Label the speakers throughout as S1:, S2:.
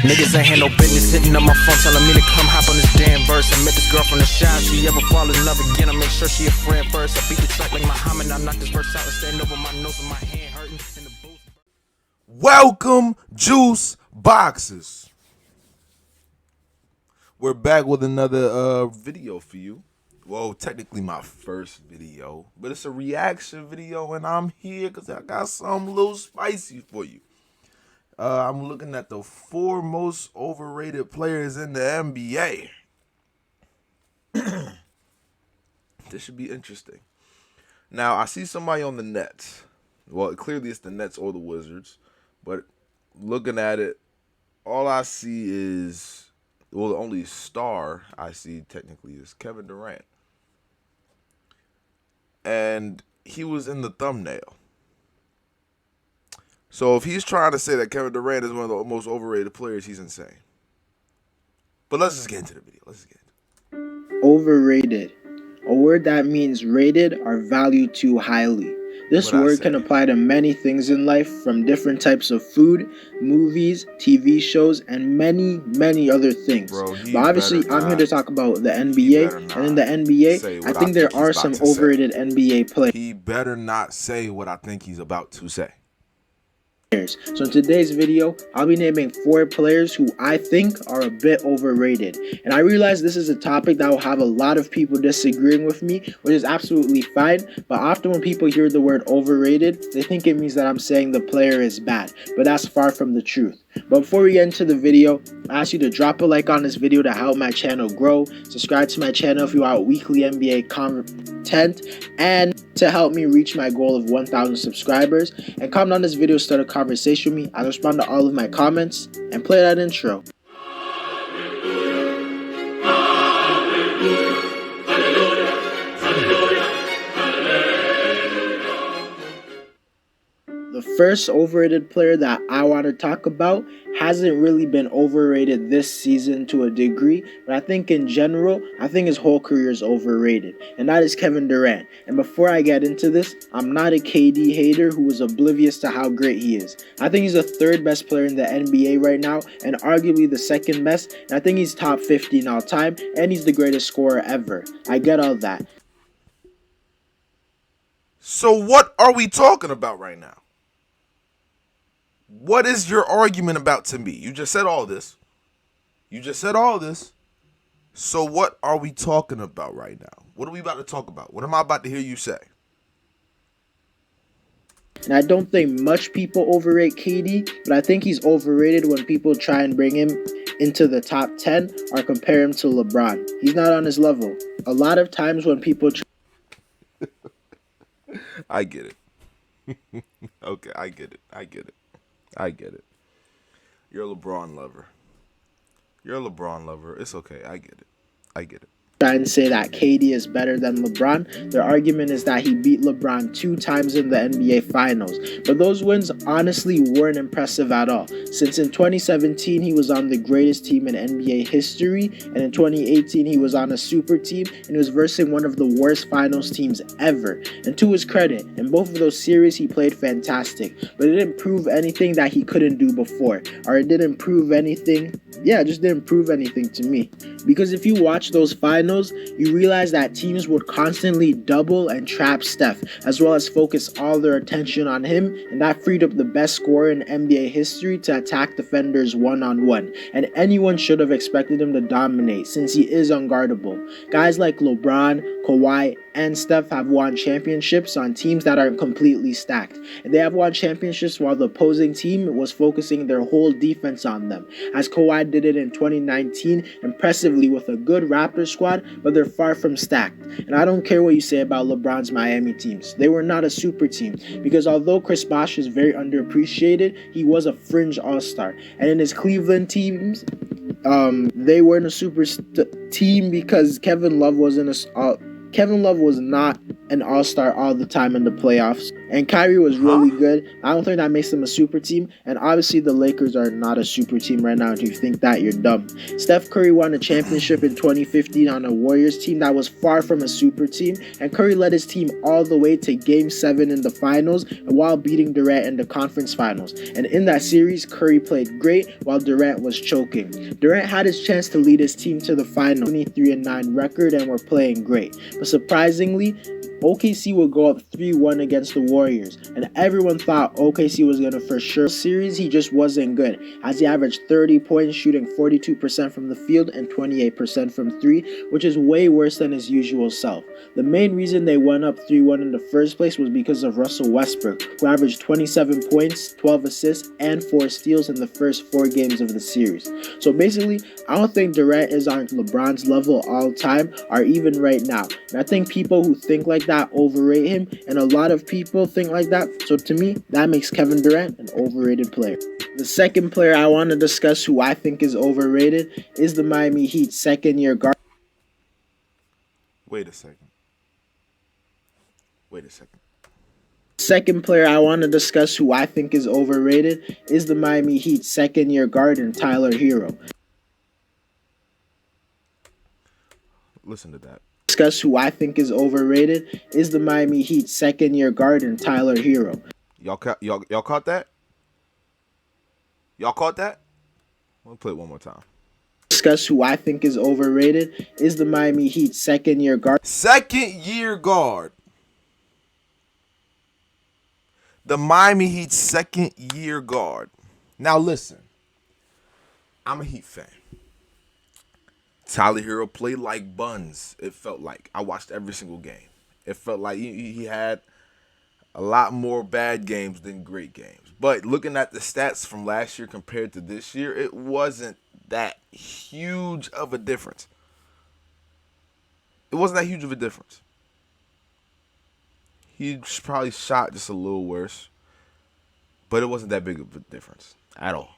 S1: Niggas ain't had no business hitting up my phone, telling me to come hop on this damn verse. I met this girl from the shop, she ever fall in love again, I make sure she a friend first. I beat the track like Muhammad, I knock this verse out and stand over my nose with my hand hurting in the booth.
S2: Welcome, Juice Boxers. We're back with another video for you. Well, technically my first video, but it's a reaction video, and I'm here because I got something a little spicy for you. I'm looking at the 4 most overrated players in the NBA. This should be interesting. Now, I see somebody on the Nets. Well, clearly it's the Nets or the Wizards, but looking at it, all I see is, well, the only star I see technically is Kevin Durant. And he was in the thumbnail. So if he's trying to say that Kevin Durant is one of the most overrated players, he's insane. But let's just get into the video.
S3: Overrated. A word that means rated or valued too highly. This word can apply to many things in life, from different types of food, movies, TV shows, and many, many other things. But obviously, I'm here to talk about the NBA. And in the NBA, I think there are some overrated NBA players.
S2: He better not say what I think he's about to say.
S3: So in today's video, I'll be naming 4 players who I think are a bit overrated. And I realize this is a topic that will have a lot of people disagreeing with me, which is absolutely fine. But often when people hear the word overrated, they think it means that I'm saying the player is bad. But that's far from the truth. But before we get into the video, I ask you to drop a like on this video to help my channel grow. Subscribe to my channel if you want weekly NBA content and to help me reach my goal of 1,000 subscribers. And comment on this video, start a conversation with me. I'll respond to all of my comments and play that intro. The first overrated player that I want to talk about hasn't really been overrated this season to a degree, but I think in general, I think his whole career is overrated, and that is Kevin Durant. And before I get into this, I'm not a KD hater who is oblivious to how great he is. I think he's the 3rd best player in the NBA right now, and arguably the 2nd best, and I think he's top 15 all time, and he's the greatest scorer ever. I get all that.
S2: So what are we talking about right now? What is your argument about to me? You just said all this. So what are we talking about right now? What are we about to talk about? What am I about to hear you say?
S3: And I don't think much people overrate KD, but I think he's overrated when people try and bring him into the top 10 or compare him to LeBron. He's not on his level. A lot of times when people
S2: I get it. Okay, I get it. You're a LeBron lover. It's okay. I get it.
S3: try and say that KD is better than LeBron. Their argument is that he beat LeBron 2 times in the NBA Finals. But those wins honestly weren't impressive at all, since in 2017 he was on the greatest team in NBA history, and in 2018 he was on a super team and he was versing one of the worst finals teams ever. And to his credit, in both of those series he played fantastic, but it didn't prove anything that he couldn't do before, or it didn't prove anything. Yeah, it just didn't prove anything to me. Because if you watch those finals, you realize that teams would constantly double and trap Steph, as well as focus all their attention on him, and that freed up the best scorer in NBA history to attack defenders one-on-one. And anyone should have expected him to dominate, since he is unguardable. Guys like LeBron, Kawhi, and Steph have won championships on teams that are completely stacked. And they have won championships while the opposing team was focusing their whole defense on them, as Kawhi did it in 2019 impressively with a good Raptors squad, but they're far from stacked. And I don't care what you say about LeBron's Miami teams. They were not a super team, because although Chris Bosh is very underappreciated, he was a fringe all-star. And in his Cleveland teams, they weren't a super team because Kevin Love was not an all-star all the time in the playoffs. And Kyrie was really good. I don't think that makes them a super team. And obviously the Lakers are not a super team right now. If you think that, you're dumb. Steph Curry won a championship in 2015 on a Warriors team that was far from a super team. And Curry led his team all the way to Game 7 in the finals while beating Durant in the conference finals. And in that series, Curry played great while Durant was choking. Durant had his chance to lead his team to the final, 23-9 record, and were playing great. But surprisingly, OKC would go up 3-1 against the Warriors, and everyone thought OKC was going to for sure. Series, he just wasn't good, as he averaged 30 points, shooting 42% from the field and 28% from 3, which is way worse than his usual self. The main reason they went up 3-1 in the first place was because of Russell Westbrook, who averaged 27 points, 12 assists, and 4 steals in the first 4 games of the series. So basically, I don't think Durant is on LeBron's level all time, or even right now. And I think people who think like that overrate him, and a lot of people think like that. So to me, that makes Kevin Durant an overrated player. The second player I want to discuss who I think is overrated is the Miami Heat second-year guard.
S2: Wait a second.
S3: Second player I want to discuss who I think is overrated is the Miami Heat second-year guard and Tyler Hero.
S2: Listen to that.
S3: Discuss who I think is overrated is the Miami Heat second-year guard and Tyler Hero.
S2: Y'all caught that? Y'all caught that? Let me play it one more time.
S3: Discuss who I think is overrated is the Miami Heat second-year guard.
S2: Second-year guard. The Miami Heat second-year guard. Now listen, I'm a Heat fan. Tyler Hero played like buns, it felt like. I watched every single game. It felt like he had a lot more bad games than great games. But looking at the stats from last year compared to this year, it wasn't that huge of a difference. It wasn't that huge of a difference. He probably shot just a little worse, but it wasn't that big of a difference at all.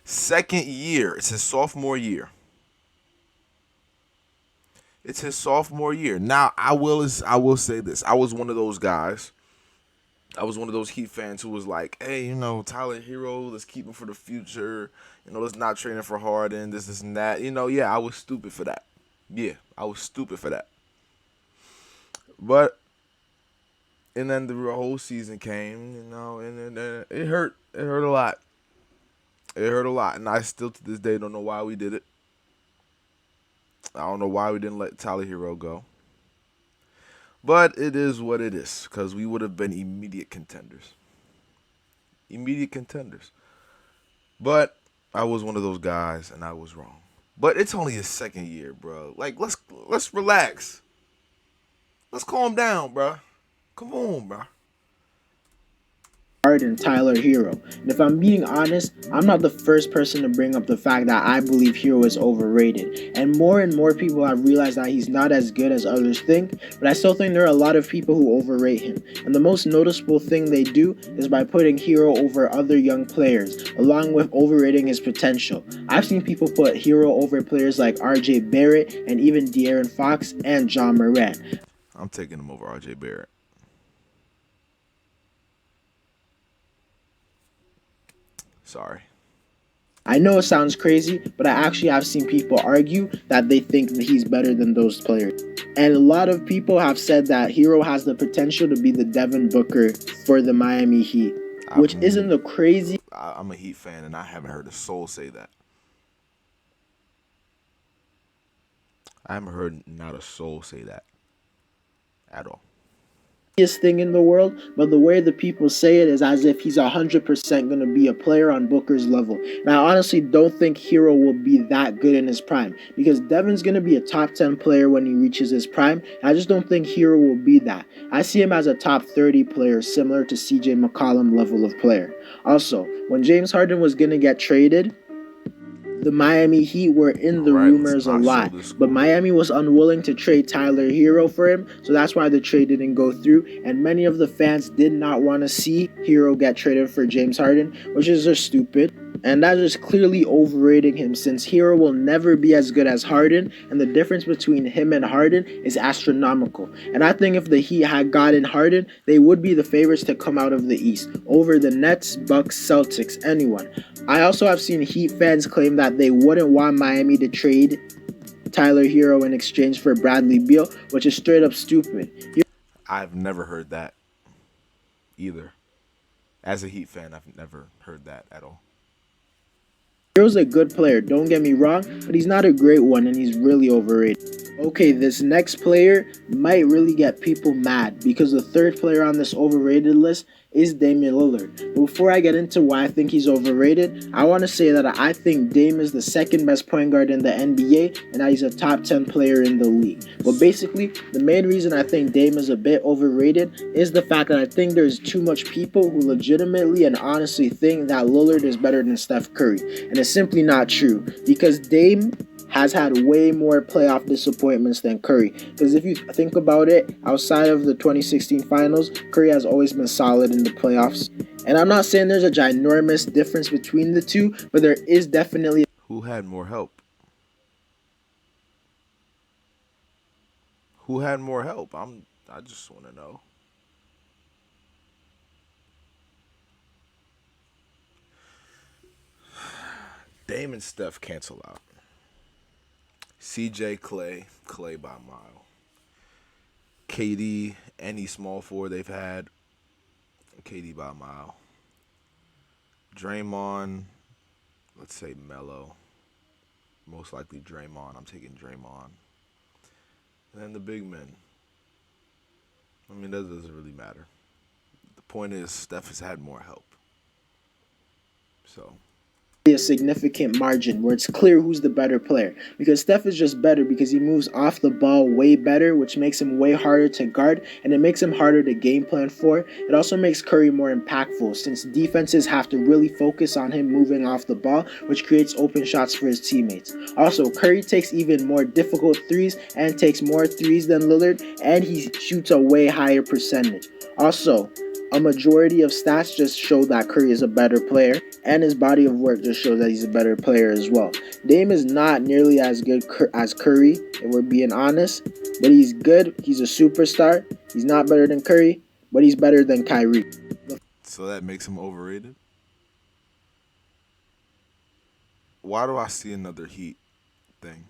S2: Second year, it's his sophomore year. It's his sophomore year. Now, I will say this. I was one of those guys. I was one of those Heat fans who was like, hey, Tyler Hero, let's keep him for the future. Let's not trade him for Harden, this and that. Yeah, I was stupid for that. Yeah, I was stupid for that. But, and then the whole season came, and it hurt. It hurt a lot. It hurt a lot. And I still, to this day, don't know why we did it. I don't know why we didn't let Tyler Hero go. But it is what it is, because we would have been immediate contenders. But I was one of those guys, and I was wrong. But it's only his second year, bro. Like, let's relax. Let's calm down, bro. Come on, bro.
S3: And Tyler Hero. And if I'm being honest, I'm not the first person to bring up the fact that I believe Hero is overrated. And more people have realized that he's not as good as others think, but I still think there are a lot of people who overrate him. And the most noticeable thing they do is by putting Hero over other young players, along with overrating his potential. I've seen people put Hero over players like RJ Barrett and even De'Aaron Fox and John Morant.
S2: I'm taking him over RJ Barrett. Sorry.
S3: I know it sounds crazy, but I actually have seen people argue that they think that he's better than those players. And a lot of people have said that Hero has the potential to be the Devin Booker for the Miami Heat, which isn't the crazy.
S2: I'm a Heat fan, and I haven't heard a soul say that. I haven't heard not a soul say that at all.
S3: Thing in the world, but the way the people say it is as if he's 100% going to be a player on Booker's level. And I honestly don't think Hero will be that good in his prime, because Devin's going to be a top 10 player when he reaches his prime. I just don't think Hero will be that. I see him as a top 30 player, similar to CJ McCollum level of player. Also, when James Harden was going to get traded, the Miami Heat were in the rumors a lot, but Miami was unwilling to trade Tyler Hero for him, so that's why the trade didn't go through, and many of the fans did not want to see Hero get traded for James Harden, which is just stupid. And that is clearly overrating him since Hero will never be as good as Harden, and the difference between him and Harden is astronomical. And I think if the Heat had gotten Harden, they would be the favorites to come out of the East over the Nets, Bucks, Celtics, anyone. I also have seen Heat fans claim that they wouldn't want Miami to trade Tyler Hero in exchange for Bradley Beal, which is straight up stupid.
S2: I've never heard that either. As a Heat fan, I've never heard that at all.
S3: Hero's a good player, don't get me wrong, but he's not a great one and he's really overrated. Okay, this next player might really get people mad because the third player on this overrated list is Damien Lillard. But before I get into why I think he's overrated, I want to say that I think Dame is the second best point guard in the NBA and that he's a top 10 player in the league. But basically, the main reason I think Dame is a bit overrated is the fact that I think there's too much people who legitimately and honestly think that Lillard is better than Steph Curry. And it's simply not true because Dame has had way more playoff disappointments than Curry. Because if you think about it, outside of the 2016 finals, Curry has always been solid in the playoffs. And I'm not saying there's a ginormous difference between the two, but there is definitely...
S2: Who had more help? Who had more help? I just want to know. Dame and Steph cancel out. CJ, Clay by a mile. KD, any small forward they've had, KD by a mile. Draymond, let's say Melo. Most likely Draymond. I'm taking Draymond. And then the big men. I mean, that doesn't really matter. The point is, Steph has had more help. So...
S3: a significant margin where it's clear who's the better player because Steph is just better because he moves off the ball way better, which makes him way harder to guard and it makes him harder to game plan for. It also makes Curry more impactful since defenses have to really focus on him moving off the ball, which creates open shots for his teammates. Also, Curry takes even more difficult threes and takes more threes than Lillard, and he shoots a way higher percentage. Also, a majority of stats just show that Curry is a better player, and his body of work just shows that he's a better player as well. Dame is not nearly as good as Curry, if we're being honest, but he's good. He's a superstar. He's not better than Curry, but he's better than Kyrie.
S2: So that makes him overrated? Why do I see another Heat thing?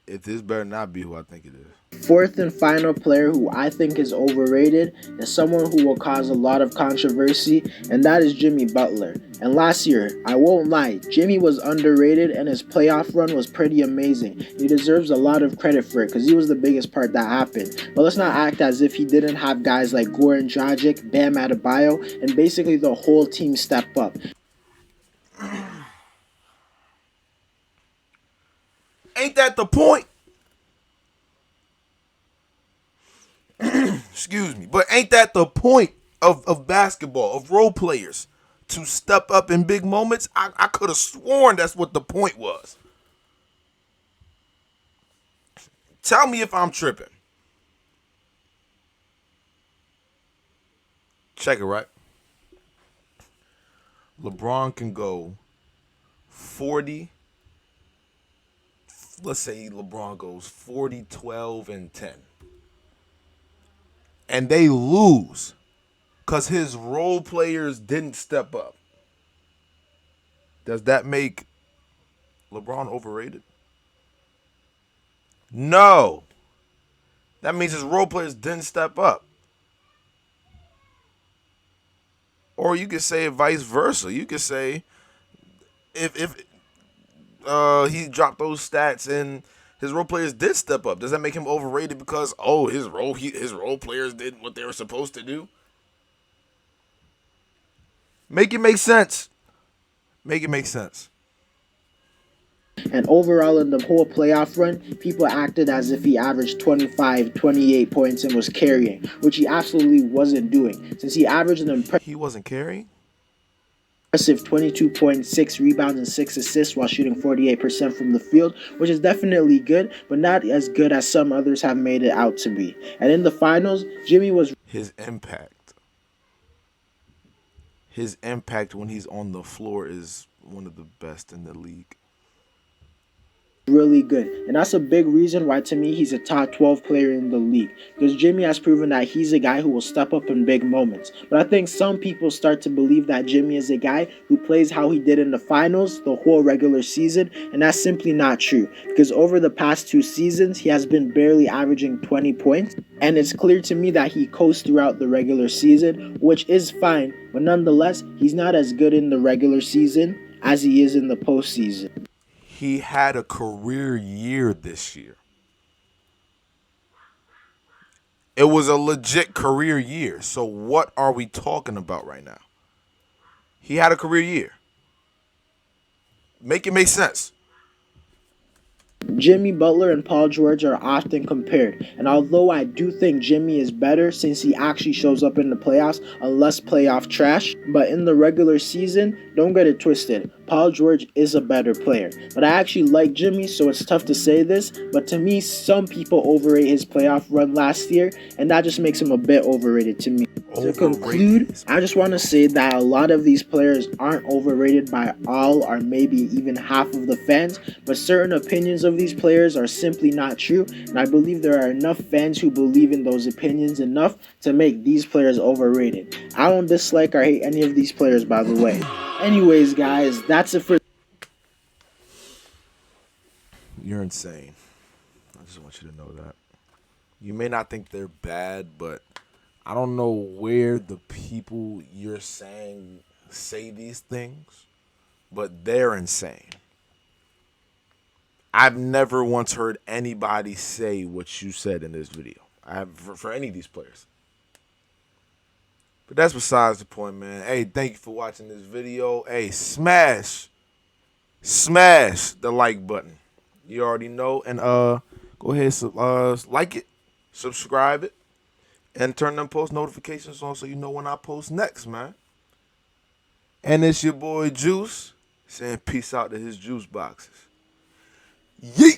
S2: This better not be who I think it is.
S3: Fourth and final player who I think is overrated is someone who will cause a lot of controversy, and that is Jimmy Butler. And last year, I won't lie, Jimmy was underrated and his playoff run was pretty amazing. He deserves a lot of credit for it because he was the biggest part that happened. But let's not act as if he didn't have guys like Goran Dragic, Bam Adebayo, and basically the whole team step up.
S2: Ain't that the point? Excuse me. But ain't that the point of basketball, of role players? To step up in big moments? I could have sworn that's what the point was. Tell me if I'm tripping. Check it, right? LeBron can go 40. Let's say LeBron goes 40, 12, and 10. And they lose because his role players didn't step up. Does that make LeBron overrated? No. That means his role players didn't step up. Or you could say vice versa. You could say if he dropped those stats and his role players did step up, does that make him overrated because his role players did what they were supposed to do? Make it make sense. Make it make sense.
S3: And overall in the whole playoff run, people acted as if he averaged 25, 28 points and was carrying, which he absolutely wasn't doing. Since he averaged
S2: He wasn't carrying?
S3: impressive 22.6 rebounds and 6 assists while shooting 48% from the field, which is definitely good, but not as good as some others have made it out to be. And in the finals, Jimmy was...
S2: His impact. his impact when he's on the floor is one of the best in the league.
S3: Really good. And that's a big reason why, to me, he's a top 12 player in the league. Because Jimmy has proven that he's a guy who will step up in big moments. But I think some people start to believe that Jimmy is a guy who plays how he did in the finals the whole regular season. And that's simply not true. Because over the past 2 seasons, he has been barely averaging 20 points. And it's clear to me that he coasts throughout the regular season, which is fine. But nonetheless, he's not as good in the regular season as he is in the postseason.
S2: He had a career year this year. It was a legit career year. So what are we talking about right now? He had a career year. Make it make sense.
S3: Jimmy Butler and Paul George are often compared, and although I do think Jimmy is better since he actually shows up in the playoffs on less playoff trash, but in the regular season, don't get it twisted, Paul George is a better player. But I actually like Jimmy, so it's tough to say this, but to me, some people overrate his playoff run last year, and that just makes him a bit overrated to me. To conclude, I just want to say that a lot of these players aren't overrated by all or maybe even half of the fans, but certain opinions of these players are simply not true, and I believe there are enough fans who believe in those opinions enough to make these players overrated. I don't dislike or hate any of these players, by the way. Anyways, guys, that's it for...
S2: You're insane. I just want you to know that. You may not think they're bad, but I don't know where the people you're saying say these things, but they're insane. I've never once heard anybody say what you said in this video. I have for any of these players. But that's besides the point, man. Hey, thank you for watching this video. Hey, smash the like button. You already know. And go ahead, like it, subscribe it, and turn them post notifications on so you know when I post next, man. And it's your boy Juice saying peace out to his juice boxes. Yeet!